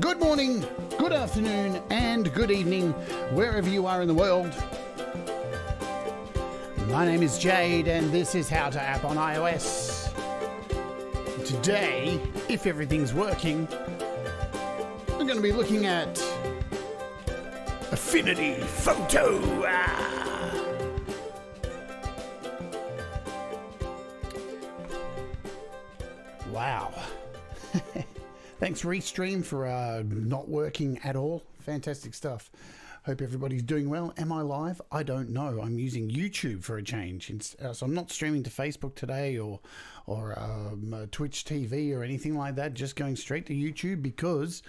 Good morning, good afternoon, and good evening, wherever you are in the world. My name is Jade, and this is How to App on iOS. Today, if everything's working, we're going to be looking at Affinity Photo. Wow. Thanks Restream for not working at all. Fantastic stuff. Hope everybody's doing well. Am I live? I don't know. I'm using YouTube for a change. So I'm not streaming to Facebook today or Twitch TV or anything like that. Just going straight to YouTube because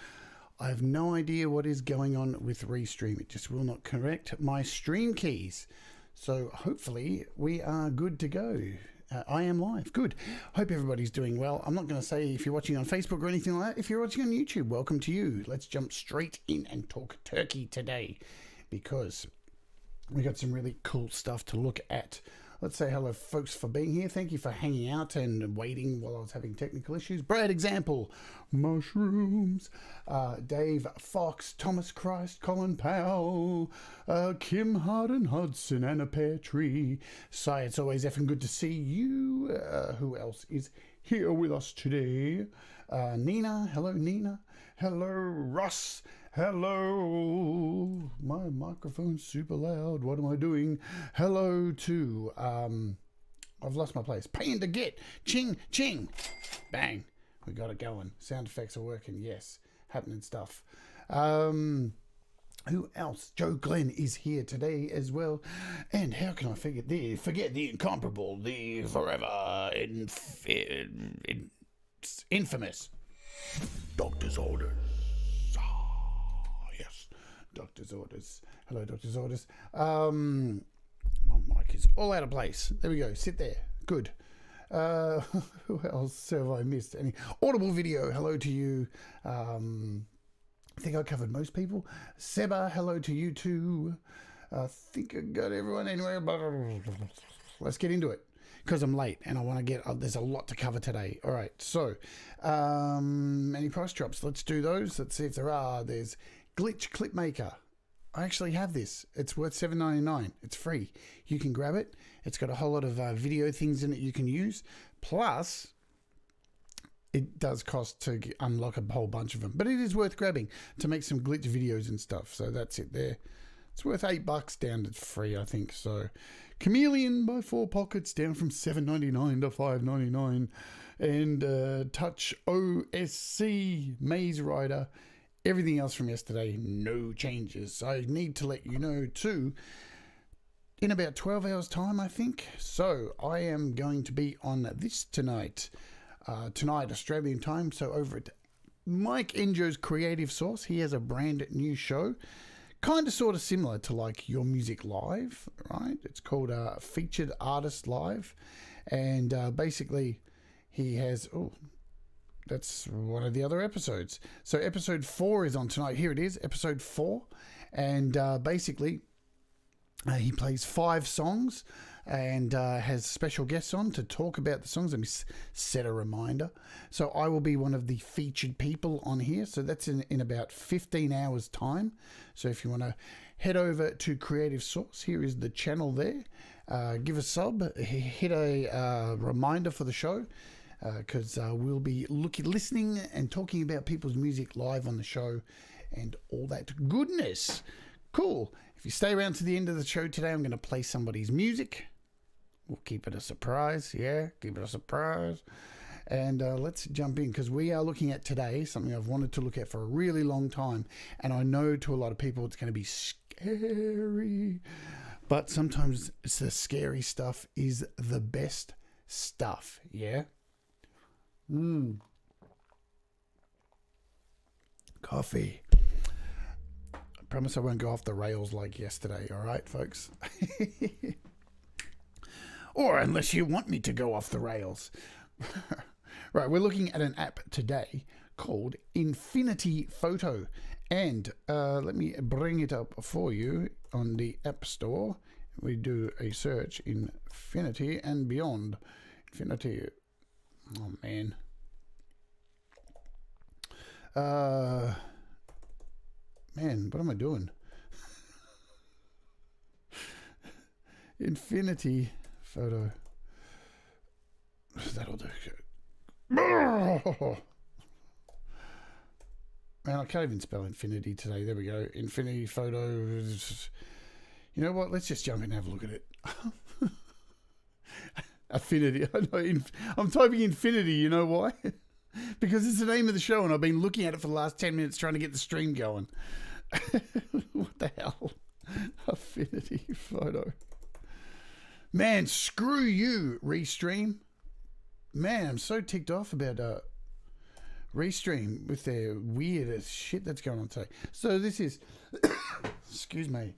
I have no idea what is going on with Restream. It just will not correct my stream keys. So hopefully we are good to go. I am live. Good. Hope everybody's doing well. I'm not going to say if you're watching on Facebook or anything like that. If you're watching on YouTube, welcome to you. Let's jump straight in and talk turkey today because we got some really cool stuff to look at. Let's say hello, folks, for being here. Thank you for hanging out and waiting while I was having technical issues. Brad Example, Mushrooms, Dave Fox, Thomas Christ, Colin Powell, Kim Harden Hudson, Anna Pear Tree. Say, it's always effing good to see you. Who else is here with us today? Nina, hello Nina. Hello Ross. Hello. My microphone's super loud. What am I doing? Hello to I've lost my place. Pain to get. Ching ching. Bang. We got it going. Sound effects are working. Yes. Happening stuff. Who else? Joe Glenn is here today as well. And how can I forget the incomparable, the forever infamous Doctor's Orders. Yes, Doctor's Orders. Hello, Doctor's Orders. My mic is all out of place. There we go. Sit there. Good. Who else have I missed? Any Audible Video? Hello to you. I think I covered most people. Seba, hello to you too. I think I got everyone anywhere, but let's get into it because I'm late and I want to get, there's a lot to cover today. All right, so any price drops? Let's do those. Let's see if there are. There's Glitch Clip Maker. I actually have this. It's worth $7.99. It's free. You can grab it. It's got a whole lot of video things in it you can use. Plus, it does cost to unlock a whole bunch of them, but it is worth grabbing to make some glitch videos and stuff. So that's it there. It's worth $8 down to free, I think. So Chameleon by 4 Pockets down from $7.99 to $5.99. And Touch OSC Maze Rider. Everything else from yesterday, no changes. I need to let you know too, in about 12 hours time, I think. So I am going to be on this tonight. Tonight, Australian time. So over at Mike Enjo's Creative Source, he has a brand new show. Kind of sort of similar to like Your Music Live, right? It's called Featured Artist Live. And basically he has, that's one of the other episodes. So episode 4 is on tonight. Here it is, episode 4. And basically he plays 5 songs and has special guests on to talk about the songs. Let me set a reminder. So I will be one of the featured people on here. So that's in about 15 hours time. So if you want to head over to Creative Source, here is the channel there. Give a sub, hit a reminder for the show because we'll be listening and talking about people's music live on the show and all that goodness. Cool. If you stay around to the end of the show today, I'm going to play somebody's music. We'll keep it a surprise. Yeah, keep it a surprise. And let's jump in because we are looking at today something I've wanted to look at for a really long time. And I know to a lot of people it's going to be scary. But sometimes it's the scary stuff is the best stuff. Yeah? Coffee. I promise I won't go off the rails like yesterday. All right, folks? Or unless you want me to go off the rails. Right, we're looking at an app today called Affinity Photo. And let me bring it up for you on the App Store. We do a search in Affinity and beyond. Affinity. Oh, man. Man, what am I doing? Infinity Photo. That'll do. Man, I can't even spell infinity today. There we go. Infinity Photo. You know what? Let's just jump in and have a look at it. Affinity. I know. I'm typing infinity. You know why? Because it's the name of the show, and I've been looking at it for the last 10 minutes trying to get the stream going. What the hell? Affinity Photo. Man, screw you, Restream. Man, I'm so ticked off about Restream with their weird shit that's going on today. So this is, excuse me.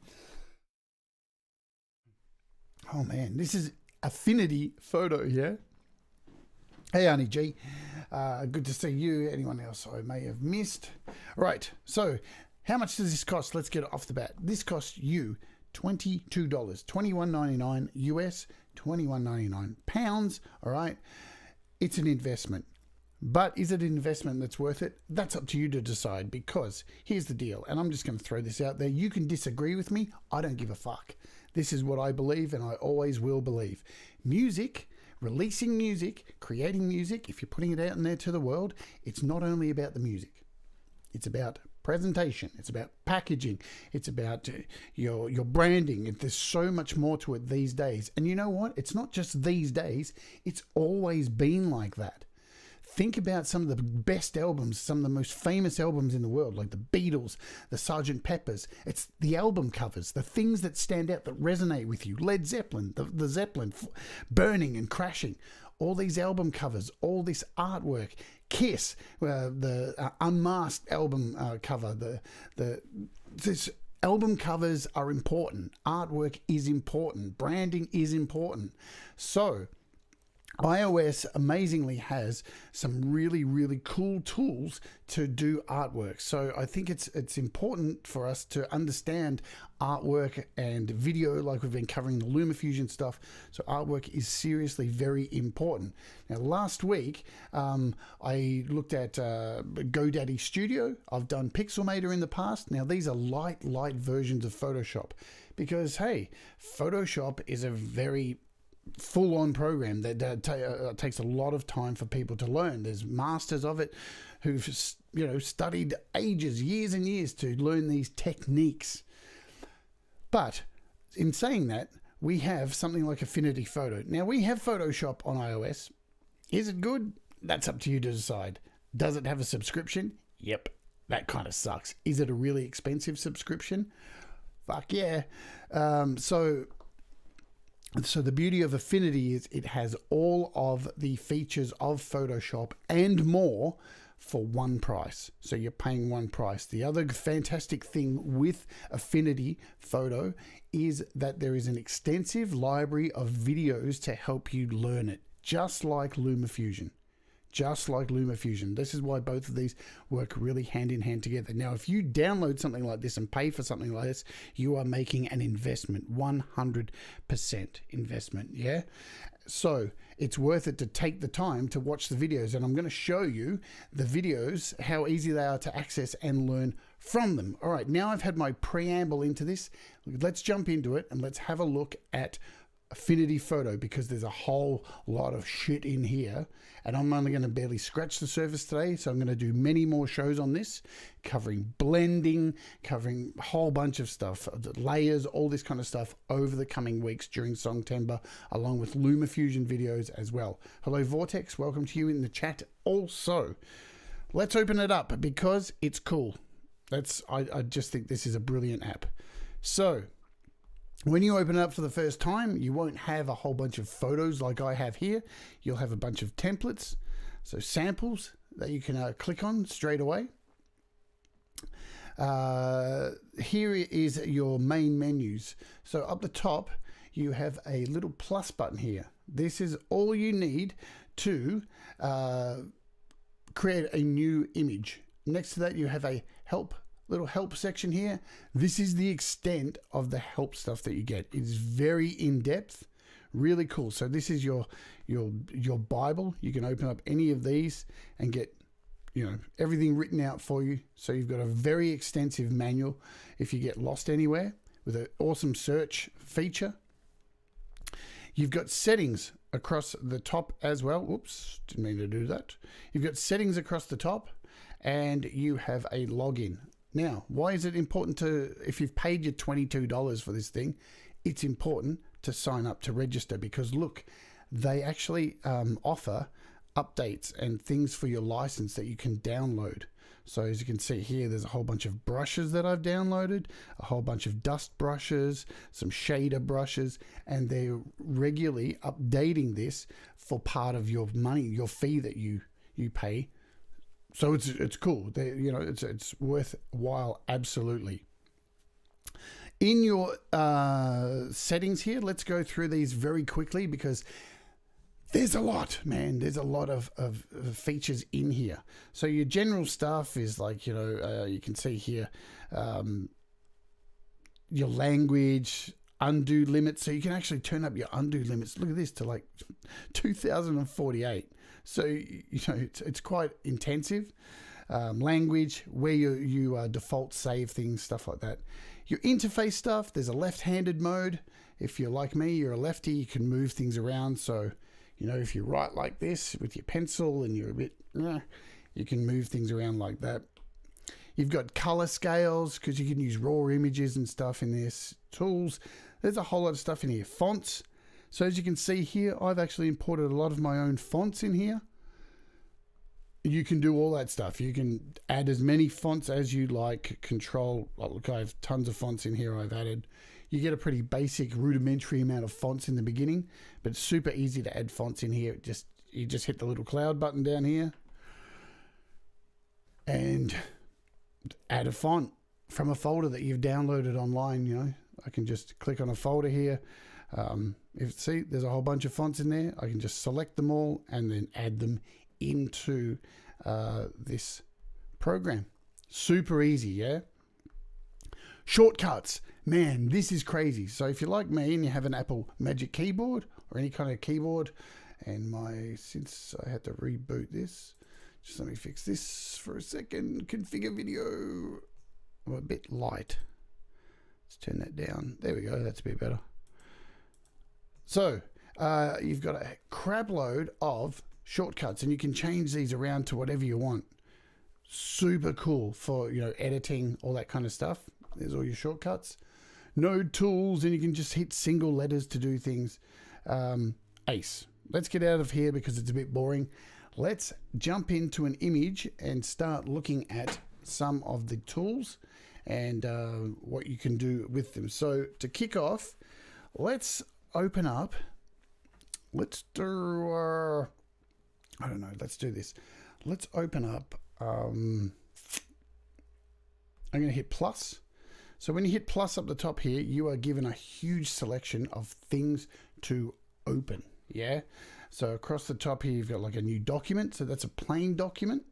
Oh man, this is Affinity Photo, yeah? Hey, Arnie G. Good to see you. Anyone else I may have missed? Right, so how much does this cost? Let's get it off the bat. This costs you $22, $21.99 US, $21.99 pounds, all right? It's an investment. But is it an investment that's worth it? That's up to you to decide, because here's the deal, and I'm just going to throw this out there. You can disagree with me. I don't give a fuck. This is what I believe, and I always will believe. Music, releasing music, creating music, if you're putting it out in there to the world, it's not only about the music. It's about presentation. It's about packaging. It's about your branding. There's so much more to it these days. And you know what? It's not just these days. It's always been like that. Think about some of the best albums, some of the most famous albums in the world, like the Beatles, the Sgt. Peppers. It's the album covers, the things that stand out, that resonate with you. Led Zeppelin, the Zeppelin, Burning and Crashing. All these album covers, all this artwork. Kiss, the Unmasked album cover. This album covers are important. Artwork is important. Branding is important. So iOS amazingly has some really, really cool tools to do artwork. So I think it's important for us to understand artwork and video, like we've been covering the LumaFusion stuff. So artwork is seriously very important. Now, last week, I looked at GoDaddy Studio. I've done Pixelmator in the past. Now, these are light versions of Photoshop because, hey, Photoshop is a very full-on program that takes a lot of time for people to learn. There's masters of it who've studied years and years to learn these techniques. But in saying that, we have something like Affinity Photo. Now, we have Photoshop on iOS. Is it good? That's up to you to decide. Does it have a subscription? Yep. That kind of sucks. Is it a really expensive subscription? Fuck yeah. So the beauty of Affinity is it has all of the features of Photoshop and more for one price. So you're paying one price. The other fantastic thing with Affinity Photo is that there is an extensive library of videos to help you learn it, just like LumaFusion. This is why both of these work really hand in hand together. Now, if you download something like this and pay for something like this, you are making an investment, 100% investment, yeah? So it's worth it to take the time to watch the videos, and I'm going to show you the videos, how easy they are to access and learn from them. All right, now I've had my preamble into this. Let's jump into it and let's have a look at Affinity Photo, because there's a whole lot of shit in here, and I'm only going to barely scratch the surface today. So I'm going to do many more shows on this, covering blending, covering a whole bunch of stuff, layers, all this kind of stuff over the coming weeks during Songtember, along with LumaFusion videos as well. Hello Vortex, welcome to you in the chat also. Let's open it up because it's cool. I just think this is a brilliant app. So when you open it up for the first time, you won't have a whole bunch of photos like I have here. You'll have a bunch of templates, so samples that you can click on straight away. Here is your main menus. So up the top, you have a little plus button here. This is all you need to create a new image. Next to that, you have a little help section here. This is the extent of the help stuff that you get. It's very in-depth, really cool. So this is your Bible. You can open up any of these and get everything written out for you. So you've got a very extensive manual if you get lost anywhere, with an awesome search feature. You've got settings across the top as well. Whoops, didn't mean to do that. You've got settings across the top, and you have a login. Now, why is it important if you've paid your $22 for this thing, it's important to sign up to register, because look, they actually offer updates and things for your license that you can download. So as you can see here, there's a whole bunch of brushes that I've downloaded, a whole bunch of dust brushes, some shader brushes, and they're regularly updating this for part of your money, your fee that you pay. So it's cool. It's worthwhile, absolutely. In your settings here, let's go through these very quickly, because there's a lot, man. There's a lot of features in here. So your general stuff is like, you can see here, your language, undo limits. So you can actually turn up your undo limits. Look at this, to like 2048. So, it's quite intensive. Language, where you default save things, stuff like that. Your interface stuff, there's a left-handed mode. If you're like me, you're a lefty, you can move things around. So, if you write like this with your pencil and you're a bit, you can move things around like that. You've got color scales, because you can use raw images and stuff in this. Tools, there's a whole lot of stuff in here. Fonts, so as you can see here, I've actually imported a lot of my own fonts in here. You can do all that stuff. You can add as many fonts as you like. Control, look, I have tons of fonts in here I've added. You get a pretty basic rudimentary amount of fonts in the beginning, but it's super easy to add fonts in here. You just hit the little cloud button down here and add a font from a folder that you've downloaded online. I can just click on a folder here. See, there's a whole bunch of fonts in there. I can just select them all and then add them into this program. Super easy, yeah? Shortcuts. Man, this is crazy. So if you're like me and you have an Apple Magic Keyboard or any kind of keyboard, and since I had to reboot this, just let me fix this for a second. Configure video. I'm a bit light. Let's turn that down. There we go. That's a bit better. So you've got a crap load of shortcuts, and you can change these around to whatever you want. Super cool for editing, all that kind of stuff. There's all your shortcuts. Node tools, and you can just hit single letters to do things. Ace. Let's get out of here because it's a bit boring. Let's jump into an image and start looking at some of the tools and what you can do with them. So to kick off, let's open up. Let's do I don't know. Let's do this. Let's open up. I'm going to hit plus. So when you hit plus up the top here, you are given a huge selection of things to open. Yeah. So across the top here, you've got like a new document. So that's a plain document.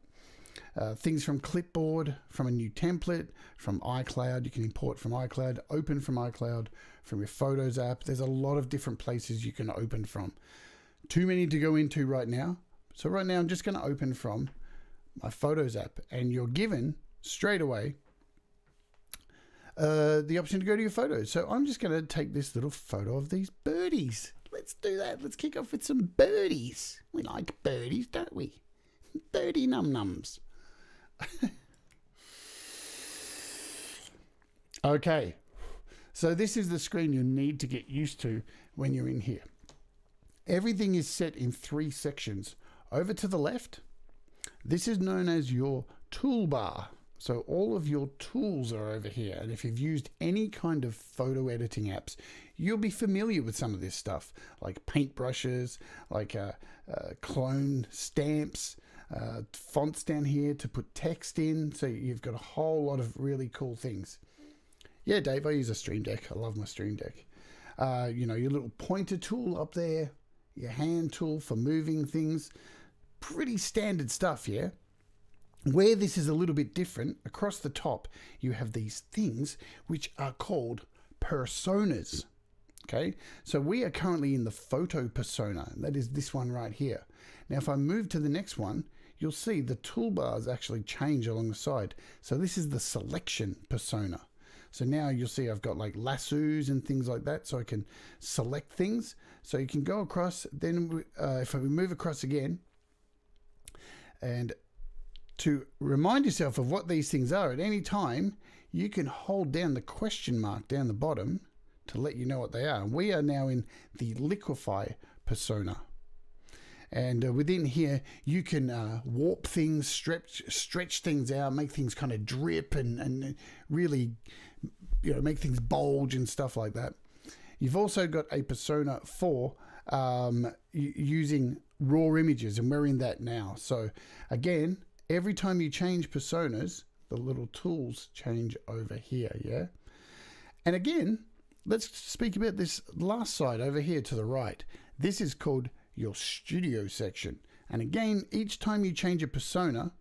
Things from clipboard, from a new template, from iCloud. You can import from iCloud, open from iCloud, from your Photos app. There's a lot of different places you can open from. Too many to go into right now. So right now I'm just going to open from my Photos app, and you're given straight away the option to go to your photos. So I'm just going to take this little photo of these birdies. Let's do that. Let's kick off with some birdies. We like birdies, don't we? Birdie num-nums. Okay. So this is the screen you need to get used to when you're in here. Everything is set in 3 sections. Over to the left, this is known as your toolbar. So all of your tools are over here. And if you've used any kind of photo editing apps, you'll be familiar with some of this stuff, like paintbrushes, like clone stamps, fonts down here to put text in. So you've got a whole lot of really cool things. Yeah, Dave, I use a Stream Deck. I love my Stream Deck. Your little pointer tool up there, your hand tool for moving things. Pretty standard stuff, yeah? Where this is a little bit different, across the top, you have these things which are called personas. Okay, so we are currently in the photo persona. That is this one right here. Now, if I move to the next one, you'll see the toolbars actually change along the side. So this is the selection persona. So now you'll see I've got like lassos and things like that, so I can select things. So you can go across, then if we move across again, and to remind yourself of what these things are at any time, you can hold down the question mark down the bottom to let you know what they are. We are now in the liquefy persona. And within here, you can warp things, stretch things out, make things kind of drip and really, make things bulge and stuff like that. You've also got a persona for using raw images, and we're in that now. So again, every time you change personas, the little tools change over here, yeah? And again, let's speak about this last side over here to the right. This is called your studio section. And again, each time you change a persona,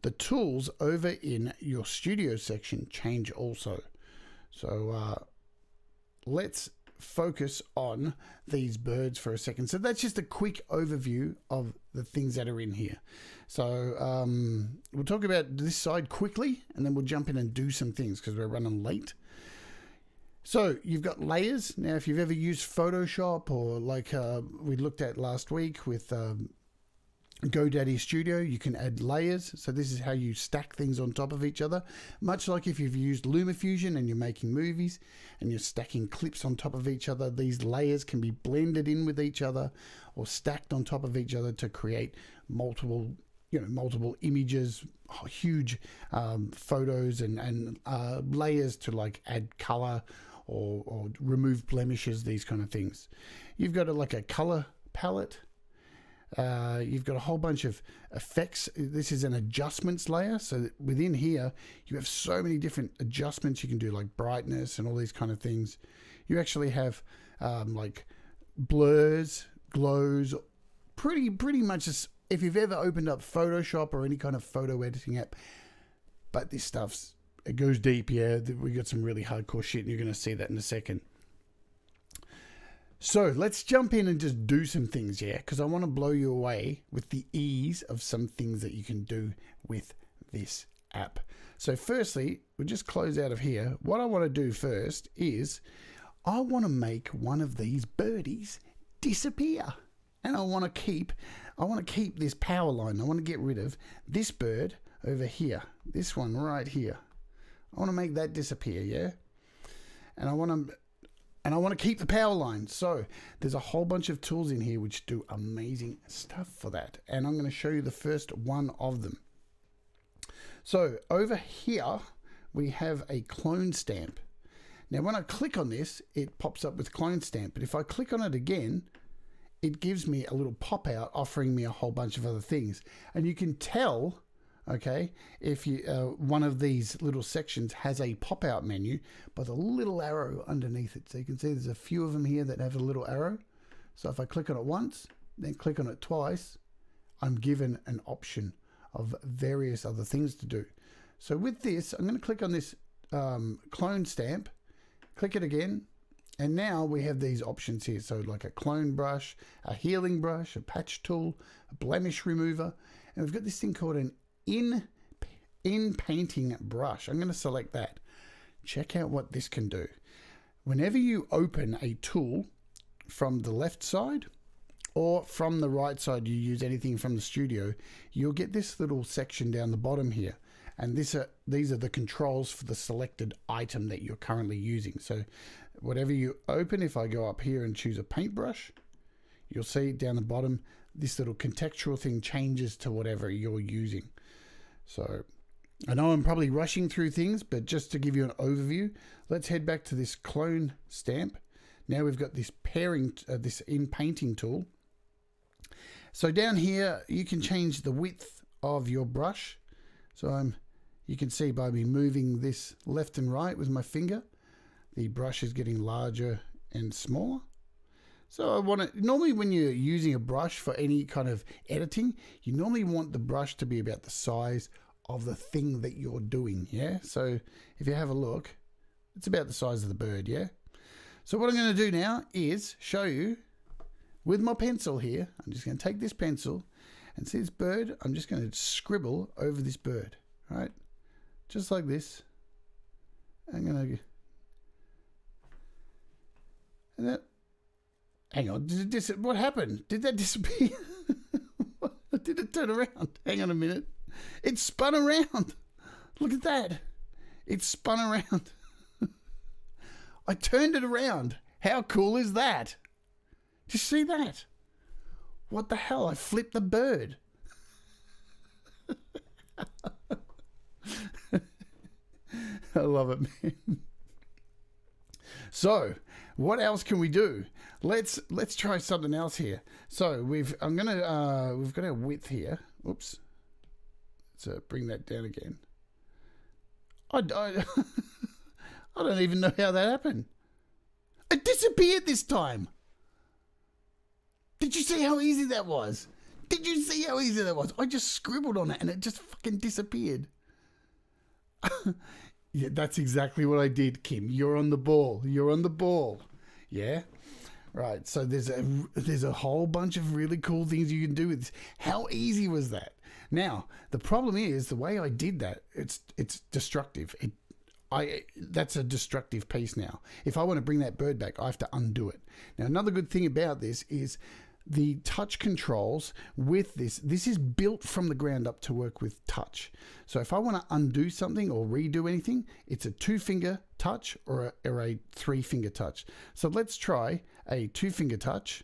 the tools over in your studio section change also. So let's focus on these birds for a second. So that's just a quick overview of the things that are in here. So we'll talk about this side quickly, and then we'll jump in and do some things because we're running late. So you've got layers. Now, if you've ever used Photoshop, or like we looked at last week with GoDaddy Studio, you can add layers. So this is how you stack things on top of each other, much like if you've used LumaFusion and you're making movies and you're stacking clips on top of each other. These layers can be blended in with each other or stacked on top of each other to create multiple images, huge photos, and layers to like add color or remove blemishes, these kind of things. You've got like a color palette. You've got a whole bunch of effects. This is an adjustments layer. So within here, you have so many different adjustments you can do, like brightness and all these kind of things. You actually have like blurs, glows, pretty much as if you've ever opened up Photoshop or any kind of photo editing app. But this stuff's, it goes deep, yeah. We got some really hardcore shit, and you're going to see that in a second. So let's jump in and just do some things, yeah, because I want to blow you away with the ease of some things that you can do with this app. So firstly, we'll just close out of here. What I want to do first is I want to make one of these birdies disappear. And I want to keep this power line. I want to get rid of this bird over here, this one right here. I want to make that disappear, yeah? And I want to keep the power line. So there's a whole bunch of tools in here which do amazing stuff for that. And I'm going to show you the first one of them. So over here, we have a clone stamp. Now, when I click on this, it pops up with clone stamp. But if I click on it again, it gives me a little pop out offering me a whole bunch of other things. And you can tell, okay, if you one of these little sections has a pop out menu by the little arrow underneath it. So you can see there's a few of them here that have a little arrow. So if I click on it once, then click on it twice, I'm given an option of various other things to do. So with this, I'm going to click on this clone stamp, click it again, and now we have these options here. So like a clone brush, a healing brush, a patch tool, a blemish remover, and we've got this thing called an in painting brush. I'm going to select that. Check out what this can do. Whenever you open a tool from the left side or from the right side, you use anything from the studio, you'll get this little section down the bottom here. And these are the controls for the selected item that you're currently using. So whatever you open, if I go up here and choose a paintbrush, you'll see down the bottom, this little contextual thing changes to whatever you're using. So I know I'm probably rushing through things, but just to give you an overview, let's head back to this clone stamp. Now we've got this pairing, this in painting tool. So down here, you can change the width of your brush. So you can see by me moving this left and right with my finger, the brush is getting larger and smaller. So I want to, normally when you're using a brush for any kind of editing, you normally want the brush to be about the size of the thing that you're doing, yeah? So if you have a look, it's about the size of the bird, yeah? So what I'm going to do now is show you with my pencil here. I'm just going to take this pencil And see this bird? I'm just going to scribble over this bird, right? Just like this. I'm going to... And that... Hang on, what happened? Did that disappear? Did it turn around? Hang on a minute. It spun around. Look at that. It spun around. I turned it around. How cool is that? Did you see that? What the hell? I flipped the bird. I love it, man. So, what else can we do? Let's try something else here. So we've got our width here. Oops. So bring that down again. I don't even know how that happened. It disappeared this time. Did you see how easy that was? Did you see how easy that was? I just scribbled on it and it just fucking disappeared. Yeah, that's exactly what I did, Kim. You're on the ball. You're on the ball. Yeah. Right. So there's a whole bunch of really cool things you can do with this. How easy was that? Now, the problem is the way I did that, it's destructive. That's a destructive piece now. If I want to bring that bird back, I have to undo it. Now, another good thing about this is the touch controls with this is built from the ground up to work with touch. So if I want to undo something or redo anything, it's a 2-finger touch or a 3-finger touch. So let's try a 2-finger touch.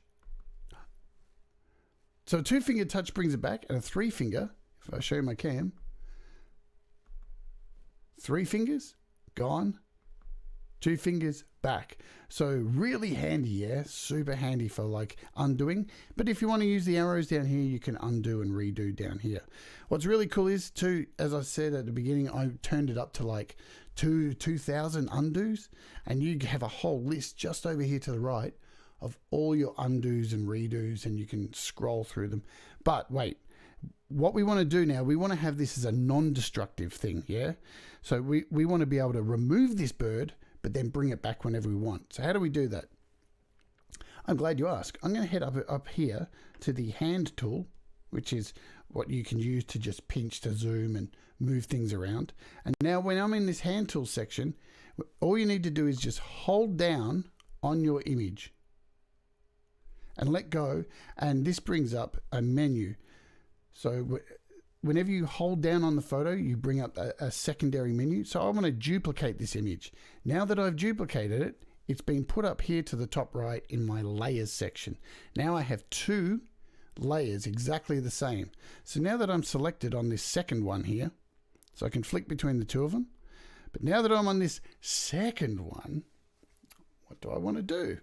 So a 2-finger touch brings it back, and a 3-finger, if I show you my cam, 3 fingers, gone, 2 fingers, back. So really handy, yeah, super handy for like undoing. But if you want to use the arrows down here, you can undo and redo down here. What's really cool is too, as I said at the beginning, I turned it up to like 2,000 undos, and you have a whole list just over here to the right of all your undos and redos, and you can scroll through them. But wait, what we want to do now, we want to have this as a non-destructive thing, yeah? So we want to be able to remove this bird, but then bring it back whenever we want. So how do we do that? I'm glad you asked. I'm going to head up here to the hand tool, which is what you can use to just pinch to zoom and move things around. And now when I'm in this hand tool section, all you need to do is just hold down on your image and let go, and this brings up a menu. So whenever you hold down on the photo, you bring up a secondary menu. So I want to duplicate this image. Now that I've duplicated it, it's been put up here to the top right in my layers section. Now I have 2 layers exactly the same. So now that I'm selected on this second one here, so I can flick between the 2 of them. But now that I'm on this second one, what do I want to do?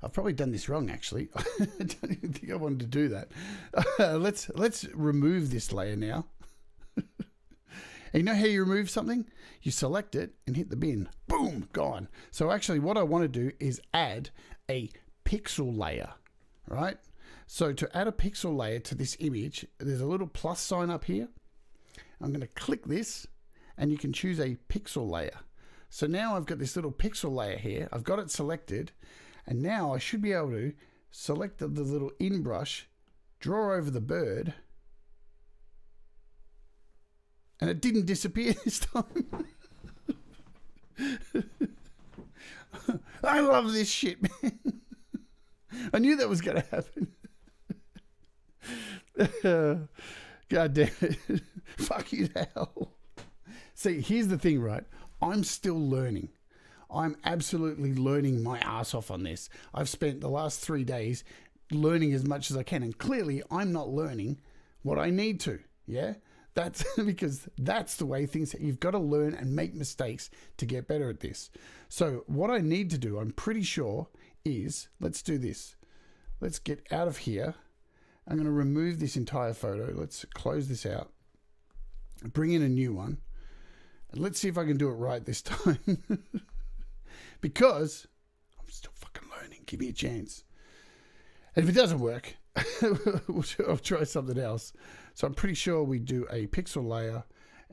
I've probably done this wrong, actually. I don't even think I wanted to do that. Let's remove this layer now. And you know how you remove something? You select it and hit the bin. Boom, gone. So actually what I want to do is add a pixel layer, right? So to add a pixel layer to this image, there's a little plus sign up here. I'm going to click this and you can choose a pixel layer. So now I've got this little pixel layer here. I've got it selected. And now I should be able to select the little in brush, draw over the bird, and it didn't disappear this time. I love this shit, man. I knew that was going to happen. God damn it. Fuck you to hell. See, here's the thing, right? I'm still learning. I'm absolutely learning my ass off on this. I've spent the last 3 days learning as much as I can, and clearly I'm not learning what I need to. Yeah, that's because that's the way things. You've got to learn and make mistakes to get better at this. So what I need to do, I'm pretty sure, is let's do this. Let's get out of here. I'm going to remove this entire photo. Let's close this out. Bring in a new one. And let's see if I can do it right this time. Because I'm still fucking learning. Give me a chance. And if it doesn't work, I'll try something else. So I'm pretty sure we do a pixel layer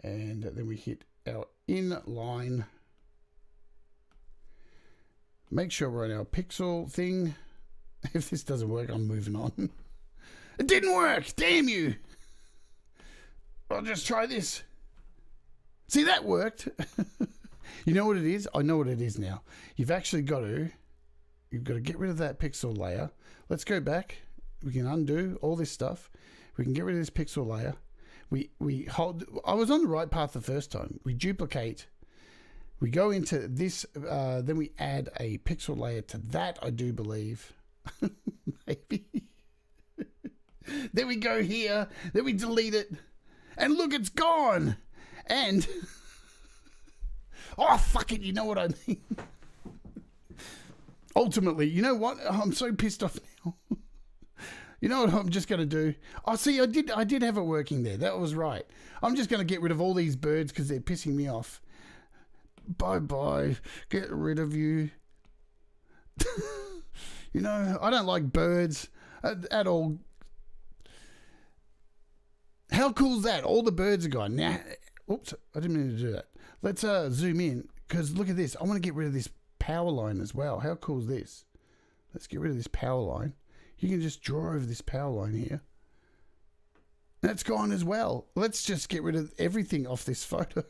and then we hit our inline. Make sure we're on our pixel thing. If this doesn't work, I'm moving on. It didn't work. Damn you. I'll just try this. See, that worked. You know what it is? I know what it is now. You've got to get rid of that pixel layer. Let's go back. We can undo all this stuff. We can get rid of this pixel layer. We hold. I was on the right path the first time. We duplicate. We go into this. Then we add a pixel layer to that, I do believe. Maybe. Then we go here. Then we delete it. And look, it's gone. And... oh, fuck it. You know what I mean? Ultimately, you know what? I'm so pissed off now. You know what I'm just going to do? Oh, see, I did have it working there. That was right. I'm just going to get rid of all these birds because they're pissing me off. Bye-bye. Get rid of you. You know, I don't like birds at all. How cool is that? All the birds are gone. Now, oops, I didn't mean to do that. Let's zoom in because look at this. I want to get rid of this power line as well. How cool is this? Let's get rid of this power line. You can just draw over this power line here. That's gone as well. Let's just get rid of everything off this photo.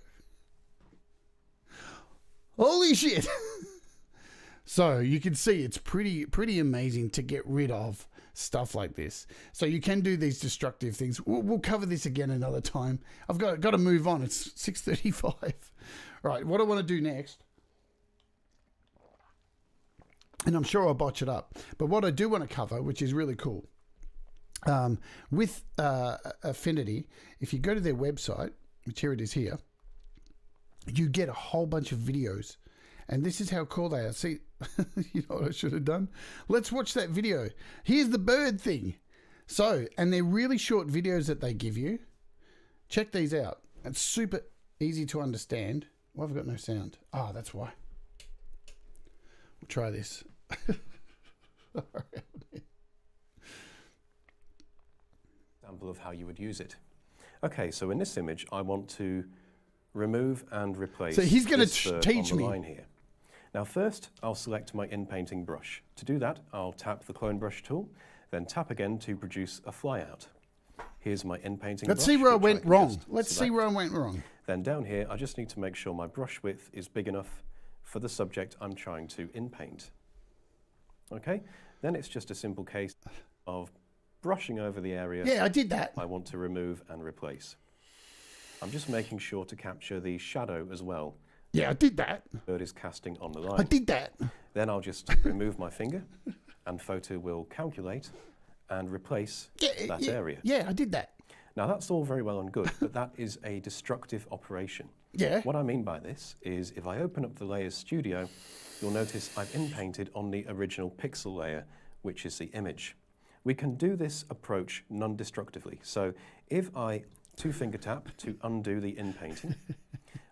Holy shit. So you can see it's pretty amazing to get rid of stuff like this. So you can do these destructive things. We'll cover this again another time. I've got to move on. It's 6:35. Right, what I want to do next, and I'm sure I'll botch it up, but what I do want to cover, which is really cool, with Affinity, if you go to their website, which here it is here, you get a whole bunch of videos. And this is how cool they are. See, you know what I should have done? Let's watch that video. Here's the bird thing. So, and they're really short videos that they give you. Check these out. It's super easy to understand. Why have I got no sound? Ah, that's why. We'll try this. Example of how you would use it. Okay, so in this image, I want to remove and replace. So he's going to teach me. Line here. Now first, I'll select my in-painting brush. To do that, I'll tap the clone brush tool, then tap again to produce a flyout. Here's my in-painting brush. Let's see where I went wrong. Let's see where I went wrong. Then down here, I just need to make sure my brush width is big enough for the subject I'm trying to in-paint. Okay, then it's just a simple case of brushing over the area. Yeah, I did that. I want to remove and replace. I'm just making sure to capture the shadow as well. Yeah, I did that. The bird is casting on the line. I did that. Then I'll just remove my finger and Photo will calculate and replace that area. Yeah, I did that. Now that's all very well and good, but that is a destructive operation. Yeah. What I mean by this is if I open up the Layers Studio, you'll notice I've in-painted on the original pixel layer, which is the image. We can do this approach non-destructively. So if I two-finger tap to undo the in-painting,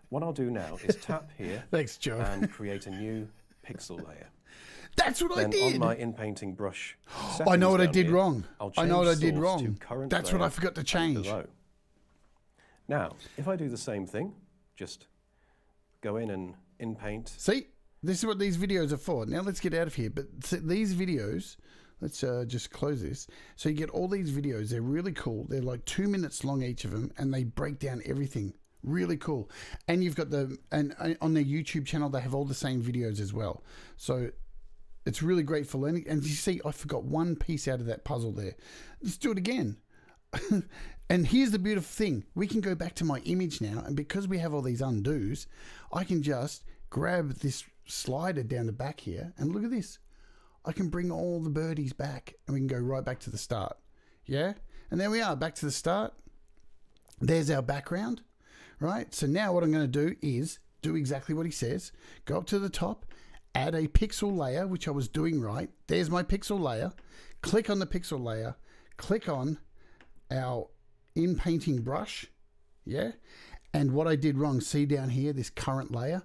what I'll do now is tap here. Thanks, Joe. And create a new pixel layer. That's what I did. On my in-painting brush, I know what I did wrong. I know what I did wrong. That's what I forgot to change. Below. Now, if I do the same thing, just go in and in-paint. See, this is what these videos are for. Now let's get out of here. But these videos, let's just close this. So you get all these videos. They're really cool. They're like 2 minutes long each of them, and they break down everything. Really cool. And you've got and on their YouTube channel, they have all the same videos as well. So it's really great for learning. And you see, I forgot one piece out of that puzzle there. Let's do it again. And here's the beautiful thing. We can go back to my image now. And because we have all these undos, I can just grab this slider down the back here. And look at this. I can bring all the birdies back. And we can go right back to the start. Yeah? And there we are, back to the start. There's our background. Right, so now what I'm going to do is do exactly what he says. Go up to the top, add a pixel layer, which I was doing right. There's my pixel layer. Click on the pixel layer. Click on our in-painting brush. Yeah, and what I did wrong, see down here, this current layer.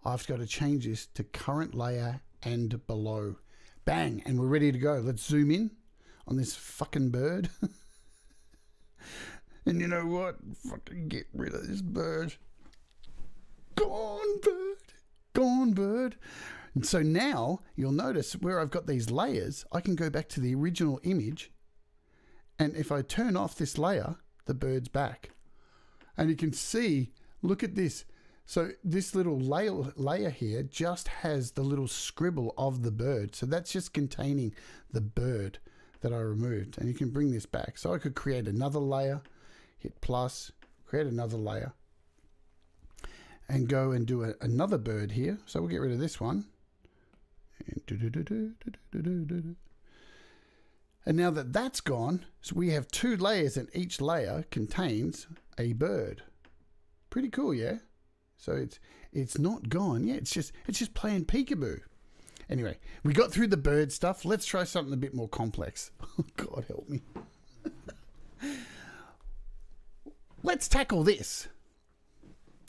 I've got to change this to current layer and below. Bang, and we're ready to go. Let's zoom in on this fucking bird. And you know what? Fucking get rid of this bird. Gone bird. Gone bird. And so now you'll notice where I've got these layers, I can go back to the original image And if I turn off this layer, the bird's back. And you can see, look at this. So this little layer here just has the little scribble of the bird. So that's just containing the bird that I removed. And you can bring this back. So I could create another layer, hit plus, create another layer, and go and do another bird here. So we'll get rid of this one. And now that that's gone, so we have 2 layers and each layer contains a bird. Pretty cool, yeah? So it's not gone yet. It's just playing peekaboo. Anyway, we got through the bird stuff. Let's try something a bit more complex. God help me. Let's tackle this.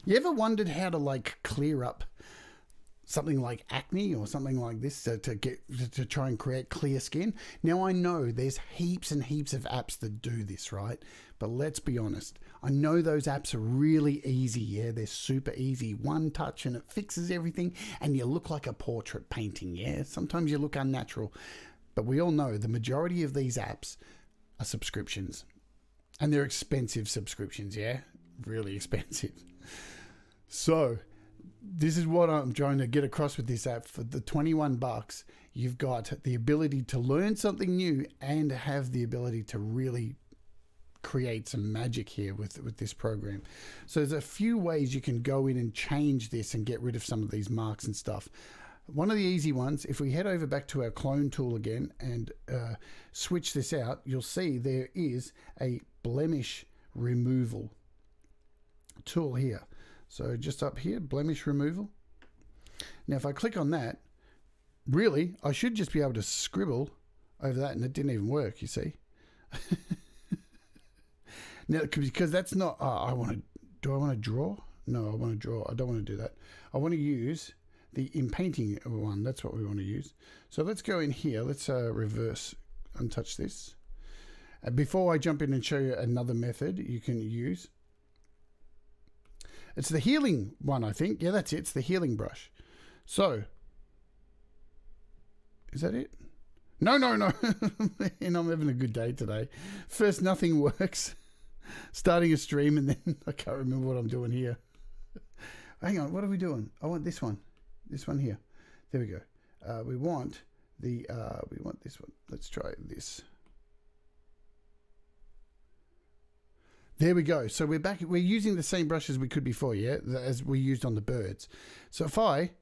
You ever wondered how to like clear up something like acne or something like this to try and create clear skin? Now I know there's heaps and heaps of apps that do this, right? But let's be honest. I know those apps are really easy, yeah? They're super easy. One touch and it fixes everything and you look like a portrait painting, yeah? Sometimes you look unnatural. But we all know the majority of these apps are subscriptions. And they're expensive subscriptions, yeah? Really expensive. So this is what I'm trying to get across with this app. For the $21, you've got the ability to learn something new and have the ability to really create some magic here with this program. So there's a few ways you can go in and change this and get rid of some of these marks and stuff. One of the easy ones, if we head over back to our clone tool again and switch this out, you'll see there is a blemish removal tool here. So just up here, blemish removal. Now if I click on that, really I should just be able to scribble over that, and it didn't even work, you see. Now because that's not, do I want to draw? No, I want to draw. I don't want to do that. I want to use the in painting one. That's what we want to use. So let's go in here. Let's reverse untouch this. Before I jump in and show you another method you can use. It's the healing one, I think. Yeah, that's it. It's the healing brush. So, is that it? No. And I'm having a good day today. First, nothing works. Starting a stream and then I can't remember what I'm doing here. Hang on, what are we doing? I want this one. This one here. There we go. We want this one. Let's try this. There we go. So we're back. We're using the same brush as we could before, yeah, as we used on the birds. So if I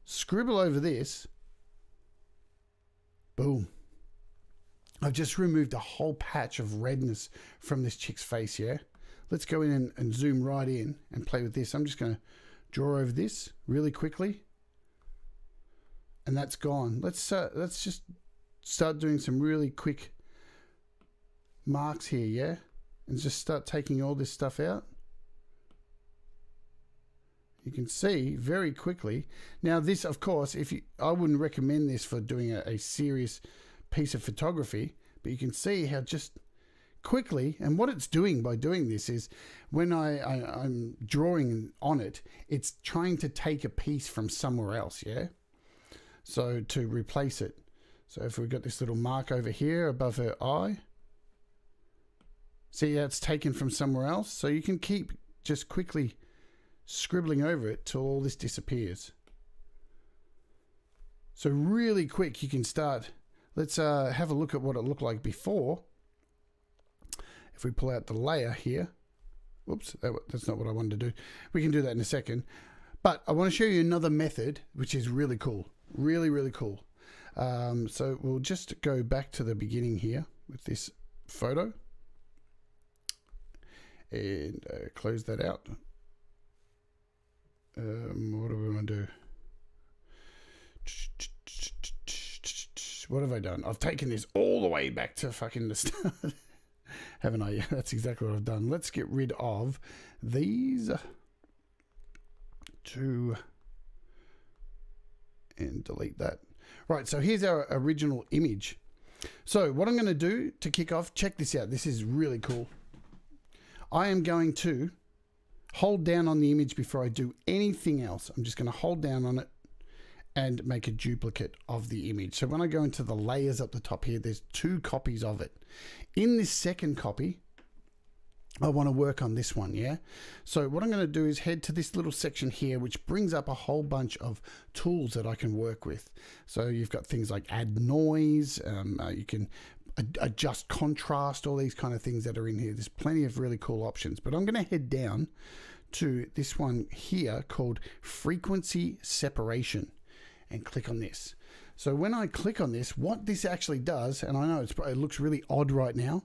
scribble over this, boom. I've just removed a whole patch of redness from this chick's face, yeah? Let's go in and zoom right in and play with this. I'm just going to draw over this really quickly. And that's gone. Let's just start doing some really quick marks here, yeah? And just start taking all this stuff out. You can see very quickly. Now this, of course, I wouldn't recommend this for doing a serious piece of photography, but you can see how just quickly, and what it's doing by doing this is when I'm drawing on it, it's trying to take a piece from somewhere else, yeah? So to replace it. So if we've got this little mark over here above her eye, see how it's taken from somewhere else? So you can keep just quickly scribbling over it till all this disappears. So really quick you can start. Let's have a look at what it looked like before. If we pull out the layer here. Whoops, that's not what I wanted to do. We can do that in a second. But I want to show you another method, which is really cool. Really, really cool. So we'll just go back to the beginning here with this photo. And close that out. What do we want to do? What have I done? I've taken this all the way back to fucking the start. Haven't I? Yeah, that's exactly what I've done. Let's get rid of these two and delete that. Right, so here's our original image. So what I'm going to do to kick off, check this out. This is really cool. I am going to hold down on the image before I do anything else. I'm just going to hold down on it and make a duplicate of the image. So when I go into the layers up the top here, there's 2 copies of it. In this second copy, I want to work on this one, yeah? So what I'm going to do is head to this little section here, which brings up a whole bunch of tools that I can work with. So you've got things like add noise, you can adjust contrast, all these kind of things that are in here. There's plenty of really cool options, but I'm going to head down to this one here called frequency separation and click on this. So when I click on this, what this actually does, and I know it looks really odd right now,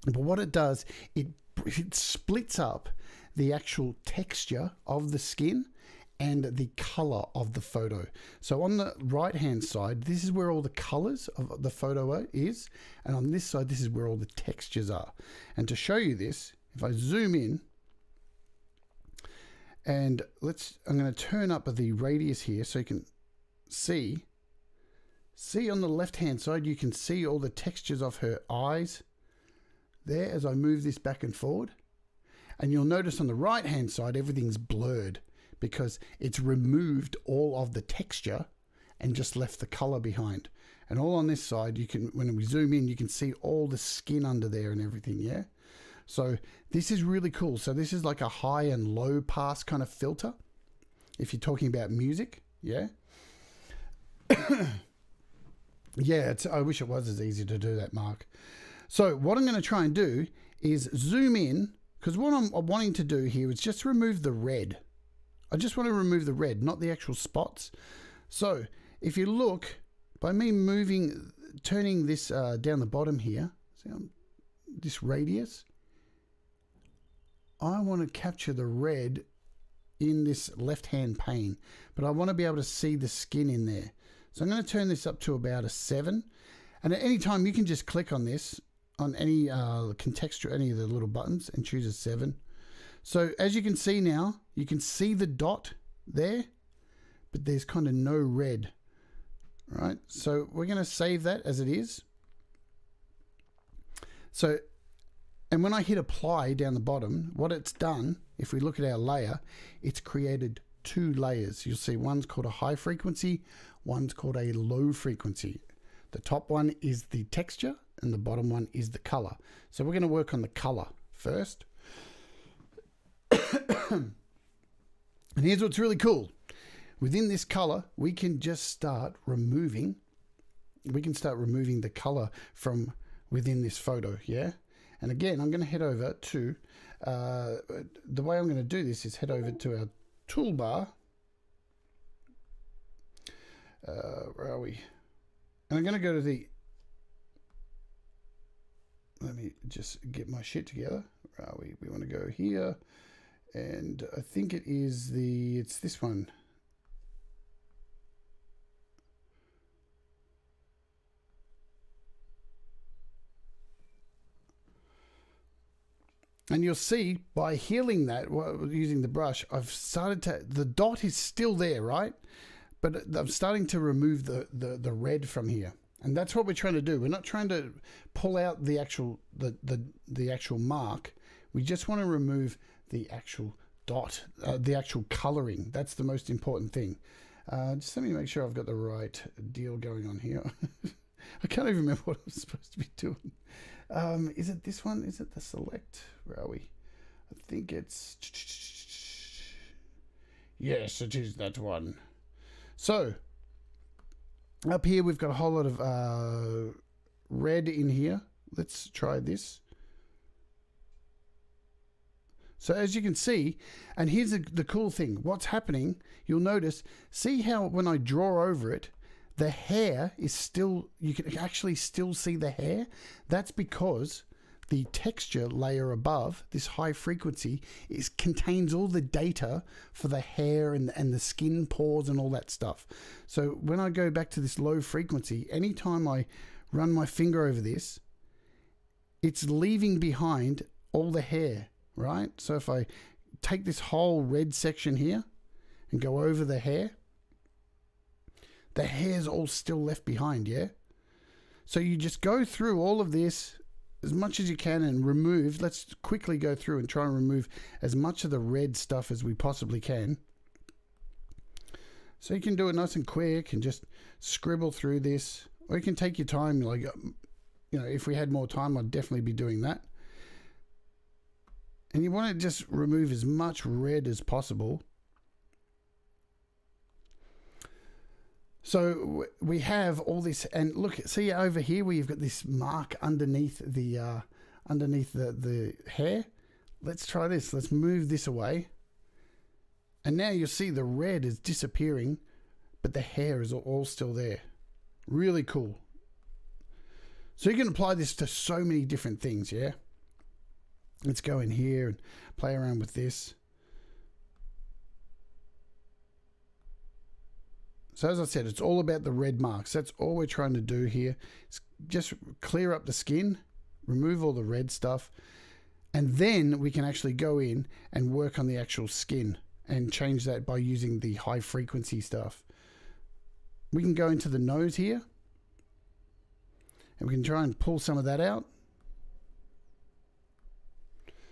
but what it does, it splits up the actual texture of the skin and the color of the photo. So on the right hand side, this is where all the colors of the photo is, and on this side, this is where all the textures are. And to show you this, if I zoom in, and I'm going to turn up the radius here so you can see on the left hand side, you can see all the textures of her eyes there as I move this back and forward. And you'll notice on the right hand side, everything's blurred because it's removed all of the texture and just left the color behind. And all on this side, you can, when we zoom in, you can see all the skin under there and everything, yeah? So this is really cool. So this is like a high and low pass kind of filter if you're talking about music, yeah? Yeah, I wish it was as easy to do that, Mark. So what I'm going to try and do is zoom in, because what I'm wanting to do here is just remove the red. I just want to remove the red, not the actual spots. So if you look, by me turning this down the bottom here, see this radius, I want to capture the red in this left-hand pane, but I want to be able to see the skin in there. So I'm going to turn this up to about a 7. And at any time, you can just click on this, on any contextual, any of the little buttons, and choose a 7. So as you can see now, you can see the dot there, but there's kind of no red, right? So we're going to save that as it is. So, and when I hit apply down the bottom, what it's done, if we look at our layer, it's created 2 layers. You'll see one's called a high frequency, one's called a low frequency. The top one is the texture and the bottom one is the color. So we're going to work on the color first. And here's what's really cool. Within this color, we can just start removing, the color from within this photo, yeah? And again, I'm going to head over to, the way I'm going to do this is head over to our toolbar. Where are we? And I'm going to go to let me just get my shit together. Where are we? We want to go here. And I think it's this one. And you'll see by healing that, using the brush, the dot is still there, right? But I'm starting to remove the red from here. And that's what we're trying to do. We're not trying to pull out the actual mark. We just want to remove the actual dot, the actual coloring. That's the most important thing. Just let me make sure I've got the right deal going on here. I can't even remember what I'm supposed to be doing. Is it this one? Is it the select? Where are we? I think it's... Yes, it is that one. So, up here we've got a whole lot of red in here. Let's try this. So as you can see, and here's the cool thing. What's happening, you'll notice, see how when I draw over it, the hair is still, you can actually still see the hair. That's because the texture layer above, this high frequency, contains all the data for the hair and the skin pores and all that stuff. So when I go back to this low frequency, anytime I run my finger over this, it's leaving behind all the hair, right? So if I take this whole red section here and go over the hair's all still left behind, yeah? So you just go through all of this as much as you can and remove, let's quickly go through and try and remove as much of the red stuff as we possibly can. So you can do it nice and quick and just scribble through this, or you can take your time. Like, you know, if we had more time, I'd definitely be doing that. And you want to just remove as much red as possible. So we have all this, and look, see over here where you've got this mark underneath the hair. Let's try this. Let's move this away. And now you'll see the red is disappearing, but the hair is all still there. Really cool. So you can apply this to so many different things, yeah? Let's go in here and play around with this. So as I said, it's all about the red marks. That's all we're trying to do here. It's just clear up the skin, remove all the red stuff, and then we can actually go in and work on the actual skin and change that by using the high frequency stuff. We can go into the nose here, and we can try and pull some of that out.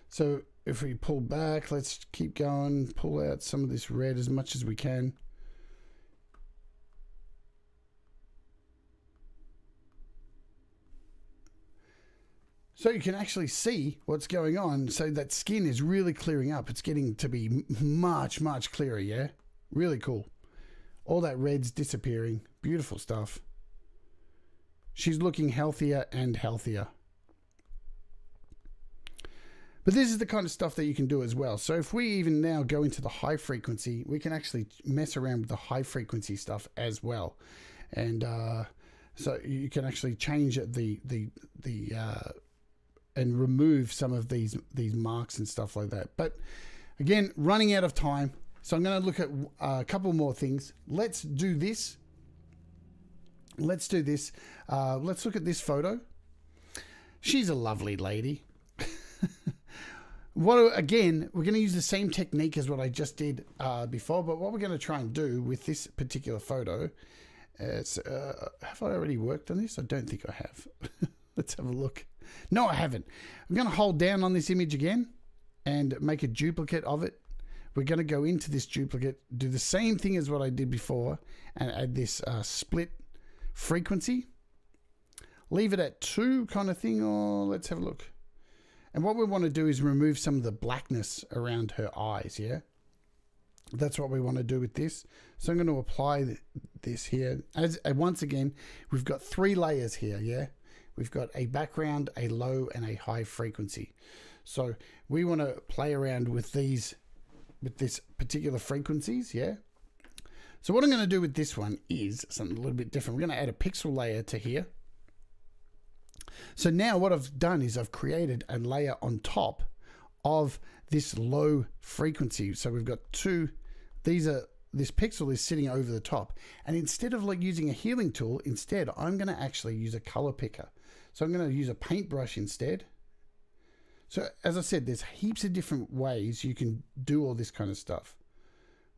So if we pull back, let's keep going, pull out some of this red as much as we can. So you can actually see what's going on. So that skin is really clearing up. It's getting to be much, much clearer, yeah? Really cool. All that red's disappearing. Beautiful stuff. She's looking healthier and healthier. But this is the kind of stuff that you can do as well. So if we even now go into the high frequency, we can actually mess around with the high frequency stuff as well. And so you can actually change and remove some of these marks and stuff like that. But again, running out of time, so I'm going to look at a couple more things. Let's do this. Let's do this. Let's look at this photo. She's a lovely lady. Again, we're going to use the same technique as what I just did before, but what we're going to try and do with this particular photo is, have I already worked on this? I don't think I have. Let's have a look. No, I haven't. I'm going to hold down on this image again and make a duplicate of it. We're going to go into this duplicate, do the same thing as what I did before, and add this split frequency. Leave it at 2 kind of thing, or let's have a look. And what we want to do is remove some of the blackness around her eyes, yeah? That's what we want to do with this. So I'm going to apply this here. Once again, we've got 3 layers here, yeah? We've got a background, a low, and a high frequency. So we want to play around with this particular frequencies, yeah? So what I'm going to do with this one is something a little bit different. We're going to add a pixel layer to here. So now what I've done is I've created a layer on top of this low frequency. So we've got 2, this pixel is sitting over the top. And instead of like using a healing tool, instead I'm going to actually use a color picker. So I'm going to use a paintbrush instead. So as I said, there's heaps of different ways you can do all this kind of stuff.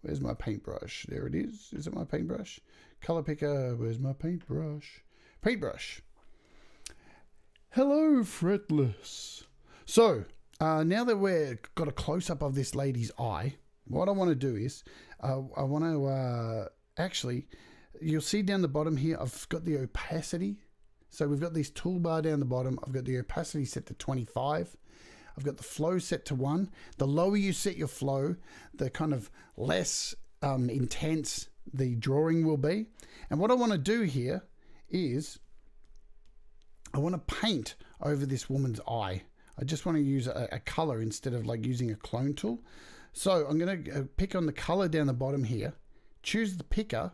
Where's my paintbrush? There it is. Is it my paintbrush? Color picker. Where's my paintbrush? Paintbrush. Hello, Fretless. So now that we've got a close-up of this lady's eye, what I want to do is I want to actually, you'll see down the bottom here, I've got the opacity. So we've got this toolbar down the bottom. I've got the opacity set to 25. I've got the flow set to 1. The lower you set your flow, the kind of less intense the drawing will be. And what I want to do here is I want to paint over this woman's eye. I just want to use a color instead of like using a clone tool. So I'm going to pick on the color down the bottom here, choose the picker,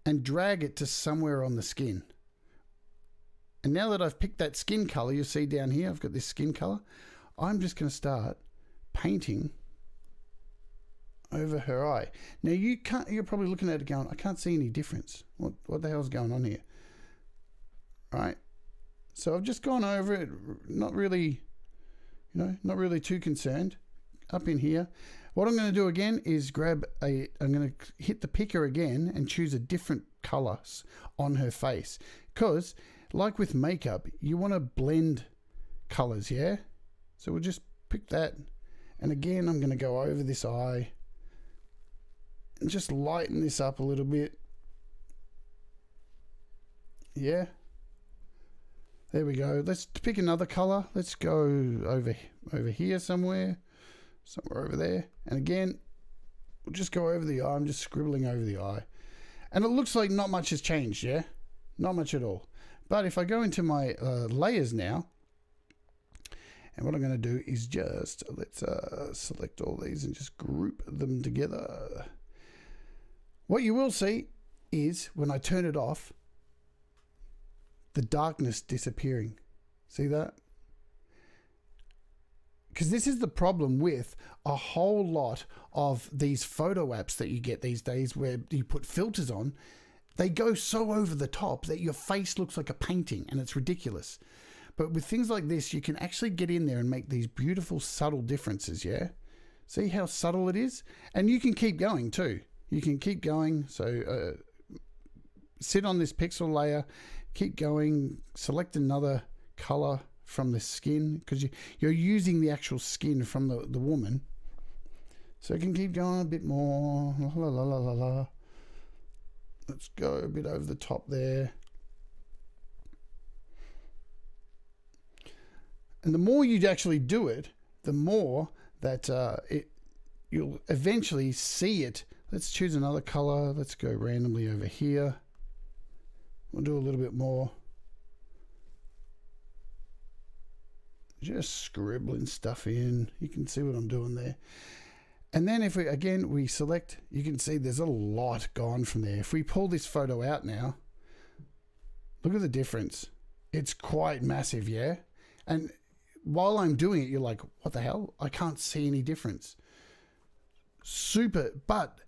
and drag it to somewhere on the skin. And now that I've picked that skin color, you'll see down here, I've got this skin color. I'm just going to start painting over her eye. Now you're probably looking at it going, I can't see any difference. What the hell's going on here? Right. So I've just gone over it, not really too concerned. Up in here. What I'm going to do again is I'm going to hit the picker again and choose a different colors on her face. Because like with makeup, you want to blend colors, yeah? So we'll just pick that. And again, I'm going to go over this eye and just lighten this up a little bit. Yeah. There we go. Let's pick another color. Let's go over here somewhere over there. And again, we'll just go over the eye. I'm just scribbling over the eye. And it looks like not much has changed, yeah? Not much at all. But if I go into my layers now, and what I'm going to do is just, let's select all these and just group them together. What you will see is when I turn it off, the darkness disappearing. See that? Because this is the problem with a whole lot of these photo apps that you get these days where you put filters on. They go so over the top that your face looks like a painting and it's ridiculous. But with things like this, you can actually get in there and make these beautiful subtle differences, yeah? See how subtle it is? And you can keep going too. You can keep going. So sit on this pixel layer, keep going, select another color from the skin, because you're using the actual skin from the woman. So you can keep going a bit more. La, la, la, la, la. Let's go a bit over the top there. And the more you actually do it, the more that you'll eventually see it. Let's choose another color. Let's go randomly over here. We'll do a little bit more. Just scribbling stuff in. You can see what I'm doing there. And then if we select, you can see there's a lot gone from there. If we pull this photo out now, look at the difference. It's quite massive, yeah? And while I'm doing it, you're like, what the hell? I can't see any difference. Super. But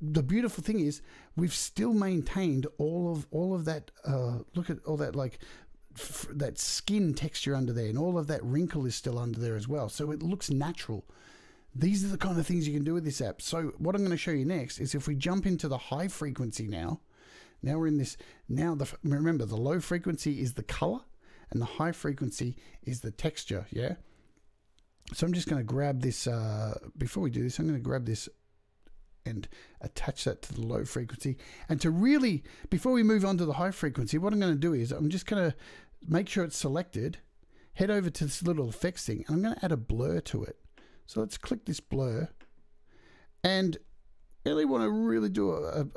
the beautiful thing is we've still maintained all of that. Look at all that, like that skin texture under there, and all of that wrinkle is still under there as well. So it looks natural. These are the kind of things you can do with this app. So what I'm going to show you next is if we jump into the high frequency now we're in this, remember the low frequency is the color and the high frequency is the texture, yeah? So I'm just going to grab this, before we do this, I'm going to grab this and attach that to the low frequency. And to really, before we move on to the high frequency, what I'm going to do is I'm just going to make sure it's selected, head over to this little effects thing, and I'm going to add a blur to it. So let's click this blur, and really want to really do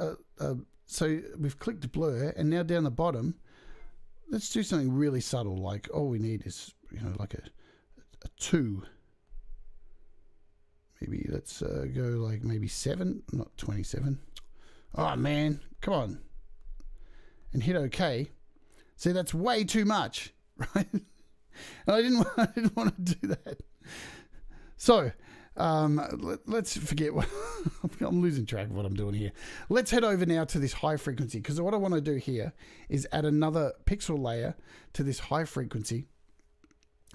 so we've clicked blur, and now down the bottom, let's do something really subtle, like all we need is, like a 2. Maybe let's go like maybe 7, not 27. Oh man, come on. And hit OK. See, that's way too much, right? And I didn't want to do that. So let's forget what I'm losing track of what I'm doing here. Let's head over now to this high frequency, because what I want to do here is add another pixel layer to this high frequency.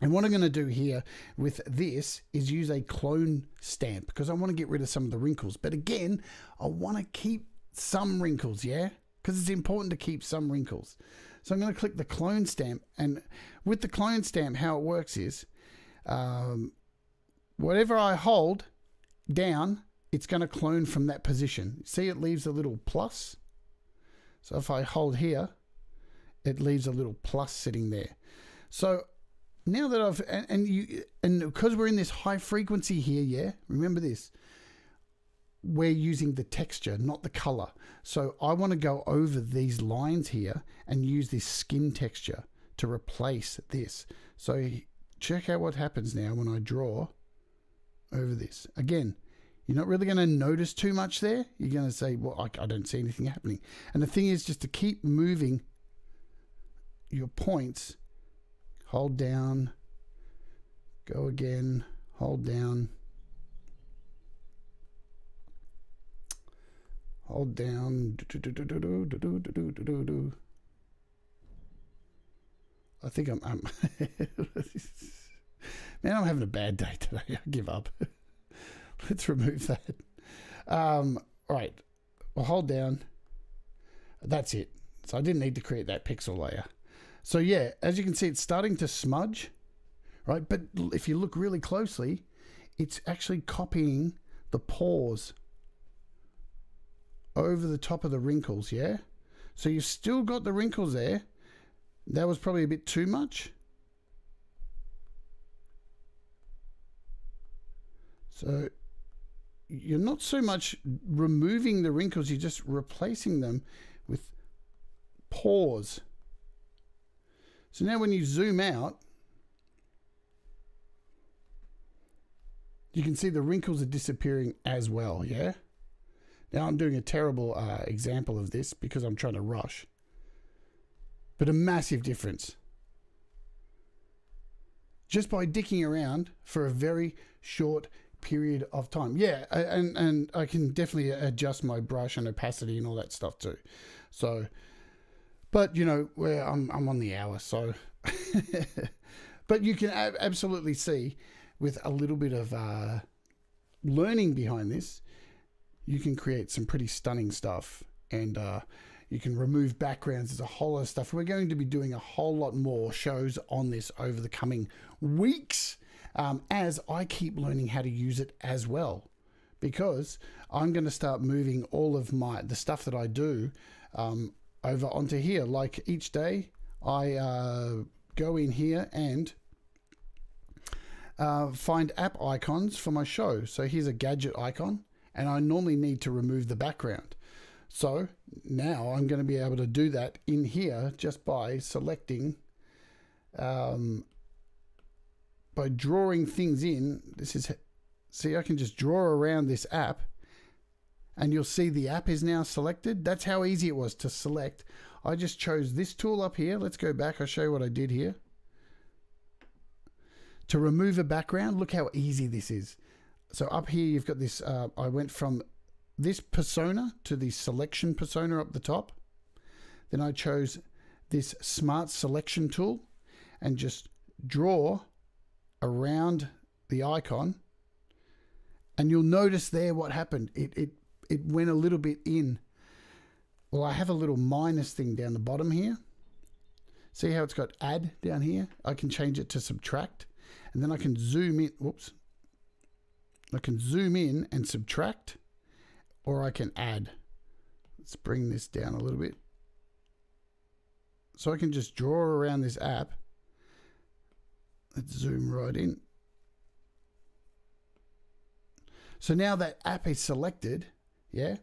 And what I'm going to do here with this is use a clone stamp, because I want to get rid of some of the wrinkles. But again, I want to keep some wrinkles, yeah? Because it's important to keep some wrinkles. So I'm going to click the clone stamp, and with the clone stamp, how it works is whatever I hold down, it's going to clone from that position. See, it leaves a little plus. So if I hold here, it leaves a little plus sitting there. So now that I've, and because we're in this high frequency here, yeah, remember this, we're using the texture, not the color. So I want to go over these lines here and use this skin texture to replace this. So check out what happens now when I draw over this. Again, you're not really going to notice too much there. You're going to say, well, I don't see anything happening. And the thing is just to keep moving your points. Hold down, go again, hold down, hold down. I think I'm man, I'm having a bad day today. I give up. Let's remove that. All right, well, hold down. That's it. So I didn't need to create that pixel layer. So yeah, as you can see, it's starting to smudge, right? But if you look really closely, it's actually copying the pores over the top of the wrinkles, yeah? So you've still got the wrinkles there. That was probably a bit too much. So you're not so much removing the wrinkles, you're just replacing them with pores. So now when you zoom out, you can see the wrinkles are disappearing as well, yeah? Now I'm doing a terrible example of this because I'm trying to rush. But a massive difference. Just by dicking around for a very short period of time. Yeah, and I can definitely adjust my brush and opacity and all that stuff too. So, but you know, where I'm on the hour, so. But you can absolutely see with a little bit of learning behind this, you can create some pretty stunning stuff, and you can remove backgrounds. There's a whole lot of stuff. We're going to be doing a whole lot more shows on this over the coming weeks as I keep learning how to use it as well, because I'm going to start moving all of the stuff that I do over onto here. Like each day I go in here and find app icons for my show. So here's a gadget icon, and I normally need to remove the background. So now I'm going to be able to do that in here just by selecting, by drawing things in. See, I can just draw around this app, and you'll see the app is now selected. That's how easy it was to select. I just chose this tool up here. Let's go back. I'll show you what I did here. To remove a background, look how easy this is. So up here, you've got this, I went from this persona to the selection persona up the top. Then I chose this smart selection tool and just draw around the icon. And you'll notice there what happened. It went a little bit in. Well, I have a little minus thing down the bottom here. See how it's got add down here? I can change it to subtract. And then I can zoom in. Whoops. I can zoom in and subtract, or I can add. Let's bring this down a little bit. So I can just draw around this app. Let's zoom right in. So now that app is selected, yeah,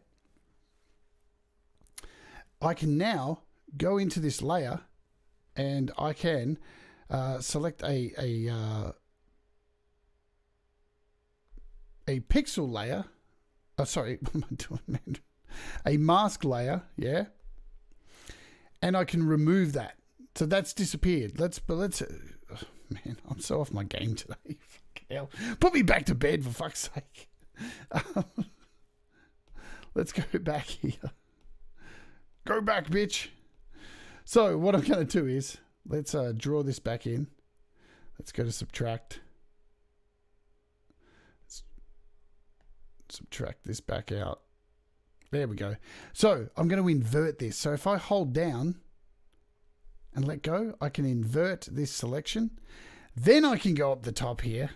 I can now go into this layer and I can select a pixel layer. Oh, sorry, what am I doing, man? A mask layer, yeah. And I can remove that. So that's disappeared. Let's man, I'm so off my game today. Fucking hell. Put me back to bed, for fuck's sake. Let's go back here. Go back, bitch. So what I'm going to do is, let's draw this back in. Let's go to subtract. Let's subtract this back out. There we go. So I'm going to invert this. So if I hold down and let go, I can invert this selection. Then I can go up the top here,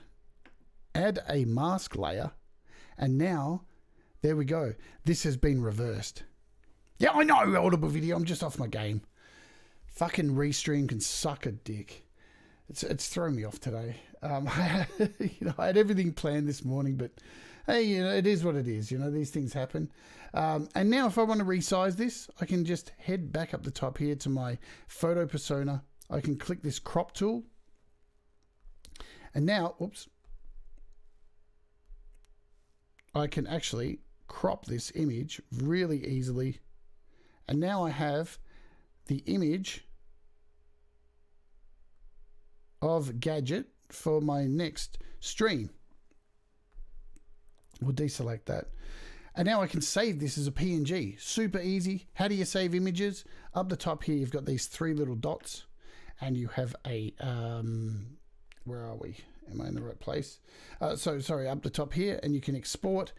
add a mask layer, and now there we go. This has been reversed. Yeah, I know, Audible Video. I'm just off my game. Fucking Restream can suck a dick. It's thrown me off today. I had everything planned this morning, but hey, it is what it is. These things happen. And now if I want to resize this, I can just head back up the top here to my photo persona. I can click this crop tool. And now, oops, I can actually crop this image really easily. And now I have the image of Gadget for my next stream. We'll deselect that. And now I can save this as a PNG. Super easy. How do you save images? Up the top here, you've got these three little dots, and you have a, where are we? Am I in the right place? Sorry, up the top here, and you can export.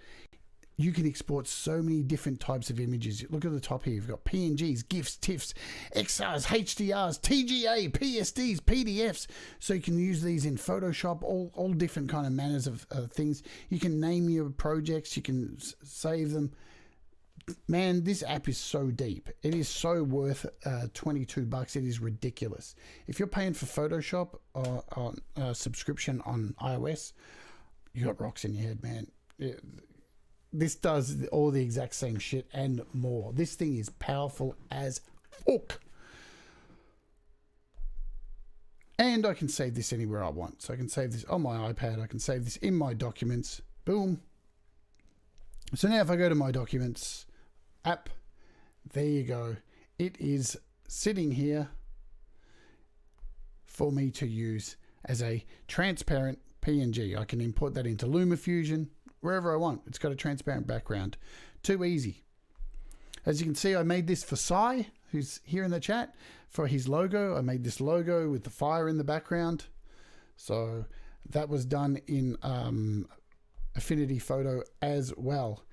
You can export so many different types of images. Look at the top here. You've got PNGs, GIFs, TIFFs, XRs, HDRs, TGA, PSDs, PDFs. So you can use these in Photoshop, all different kind of manners of things. You can name your projects. You can save them. man, this app is so deep. It is so worth $22. It is ridiculous. If you're paying for Photoshop or on a subscription on iOS, you got rocks in your head, man. This does all the exact same shit and more. This thing is powerful as fuck. And I can save this anywhere I want. So I can save this on my iPad. I can save this in my documents. Boom. So now if I go to my documents app, there you go. It is sitting here for me to use as a transparent PNG. I can import that into LumaFusion, wherever I want. It's got a transparent background. Too easy. As you can see, I made this for Sai, who's here in the chat, for his logo. I made this logo with the fire in the background. So that was done in Affinity Photo as well.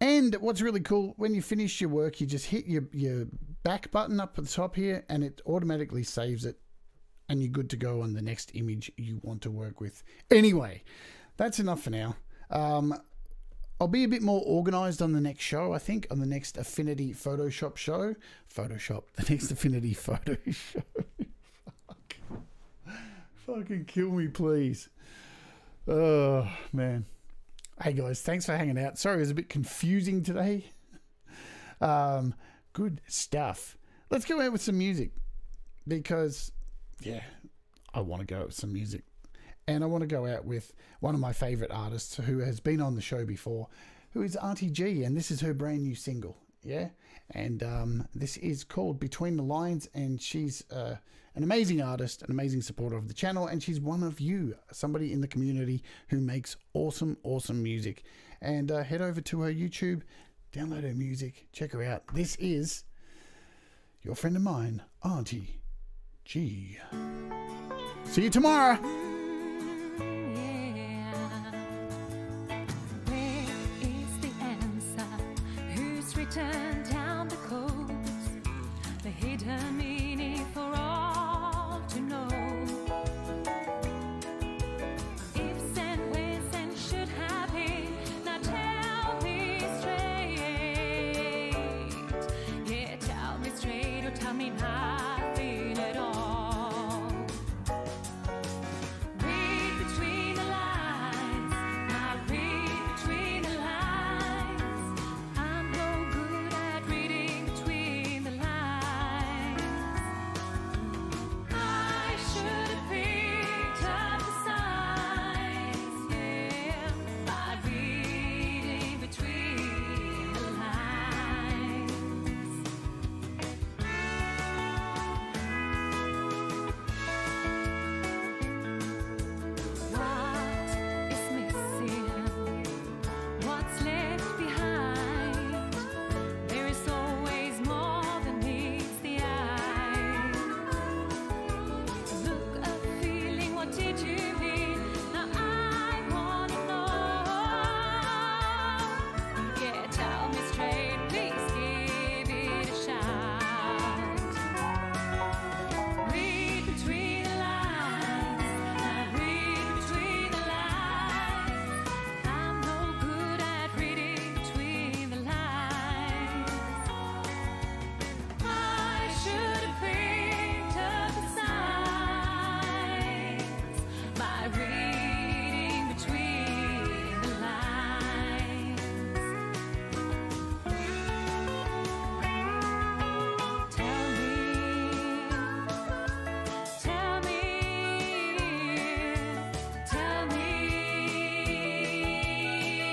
And what's really cool, when you finish your work, you just hit your back button up at the top here and it automatically saves it and you're good to go on the next image you want to work with. Anyway, that's enough for now. I'll be a bit more organized on the next show, I think, on the next Affinity Photoshop show. The next Affinity Photo show. Fuck. Fucking kill me, please. Oh, man. Hey, guys, thanks for hanging out. Sorry, it was a bit confusing today. Good stuff. Let's go out with some music because, yeah, I want to go out with some music. And I want to go out with one of my favorite artists who has been on the show before, who is Auntie G, and this is her brand new single, yeah? And this is called Between the Lines, and she's an amazing artist, an amazing supporter of the channel, and she's one of you, somebody in the community who makes awesome, awesome music. And head over to her YouTube, download her music, check her out. This is your friend of mine, Auntie G. See you tomorrow. Turn down the coast, the hidden meaning for all to know. Ifs and whens and should have been, now tell me straight. Yeah, tell me straight or tell me nothing at all. Read between the lines, now read between the lines. I'm no good at reading between the lines. I should have picked up the signs, yeah, by reading between the lines. What is missing? What's left behind? There is always more than meets the eye. Look, a feeling, what did you mean? Now I wanna know. Yeah, tell me straight, please give it a shot. Read between the lines, now read between the lines. I'm no good at reading between the lines. I should have picked up the signs by reading between the lines. Tell me,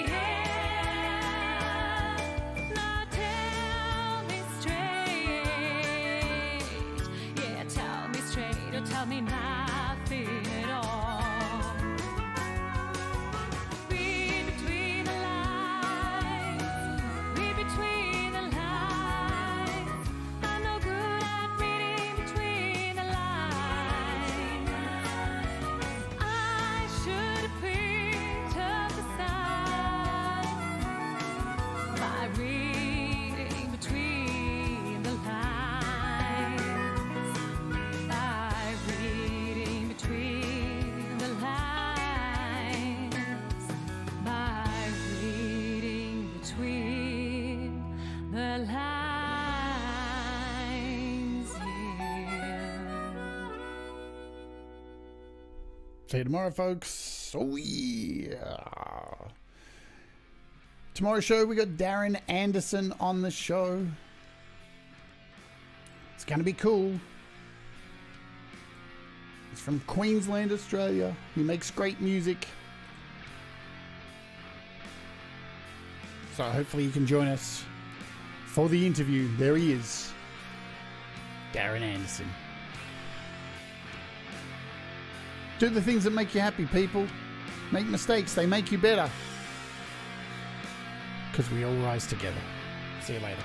yeah. Now tell me straight. Yeah, tell me straight or tell me nothing at all. Read between the lines, read between the lines. I'm no good at reading between the lines. I should have picked up the signs by reading between the lines. By reading See you tomorrow, folks. Oh, yeah. Tomorrow's show, we got Darren Anderson on the show. It's going to be cool. He's from Queensland, Australia. He makes great music. So hopefully you can join us for the interview. There he is. Darren Anderson. Do the things that make you happy, people. Make mistakes. They make you better. Because we all rise together. See you later.